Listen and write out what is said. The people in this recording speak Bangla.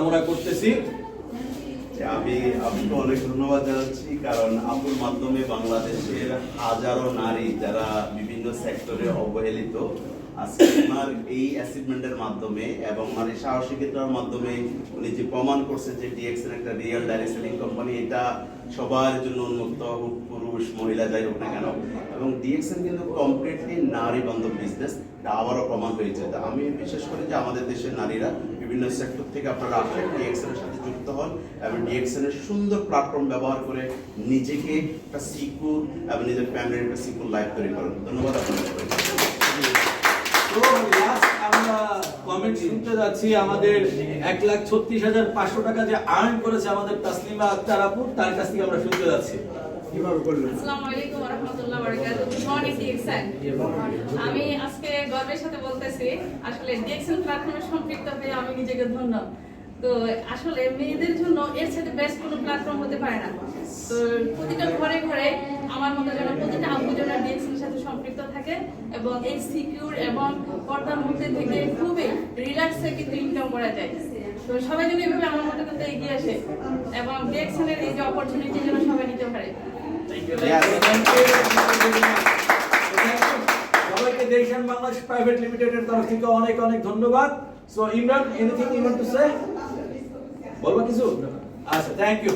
আমরা করতেছি। আমি আপনাকে অনেক ধন্যবাদ জানাচ্ছি, কারণ আপনার মাধ্যমে বাংলাদেশের হাজারো নারী যারা বিভিন্ন সেক্টরে অবহেলিত, আজকে ওনার এই অ্যাচিভমেন্টের মাধ্যমে এবং মানে সাহসিকতার মাধ্যমে উনি যে প্রমাণ করছেন যে ডিএক্সএন একটা রিয়েল ডাইরেক্ট সেলিং কোম্পানি, এটা সবার জন্য উন্মুক্ত, হোক পুরুষ মহিলা যাই হোক না কেন। এবং ডিএক্সএন কিন্তু কমপ্লিটলি নারী বান্ধব বিজনেস, এটা আবারও প্রমাণ হয়েছে। আমি বিশেষ করি যে আমাদের দেশের নারীরা বিভিন্ন সেক্টর থেকে আপনারা আসেন, ডিএক্সএন এর সাথে যুক্ত হন এবং ডিএক্সএন এর সুন্দর প্ল্যাটফর্ম ব্যবহার করে নিজেকে একটা সিকিউর এবং নিজের ফ্যামিলির একটা সিকিউর লাইফ তৈরি করেন। ধন্যবাদ আপনাদের। তো লাস্ট আমরা কমেন্ট শুনতে যাচ্ছি, আমাদের 1,36,500 টাকা যে আর্ন করেছে আমাদের তাসলিমা আক্তার আপু, তার কাছ থেকে আমরা শুনতে যাচ্ছি কিভাবে করলেন। আসসালামু আলাইকুম ওয়া রাহমাতুল্লাহি ওয়া বারাকাতুহু। Good morning DXN. আমি আজকে গর্বের সাথে বলতেছি, আসলে ডিএক্সএন প্ল্যাটফর্মে সম্পৃক্ত হয়ে আমি নিজেকে ধন্য। তো আসলে মেয়েদের জন্য এর সাথে বেস্ট কোনো প্ল্যাটফর্ম হতে পারে না। তো প্রতিটা ঘরে ঘরে আমার মতো যেন প্রতিটা আপু যেন ডিএক্সএন এর সাথে সম্পৃক্ত থাকে এবং এই সিকিউর এবং পর্দার মধ্যে থেকে খুবই রিল্যাক্সে কিন্তু ইনকাম করা যায়। তো সবাই যেন এইভাবে আমার মতো কিন্তু এগিয়ে আসে এবং ডিএক্সএন এর এই যে অপরচুনিটি যেন সবাই নিতে পারে। সবাইকে ডিএক্সএন বাংলাদেশ প্রাইভেট লিমিটেডের তরফ থেকে অনেক অনেক ধন্যবাদ। So Imran, anything you want to say? বলবা কিছু? আচ্ছা, থ্যাংক ইউ।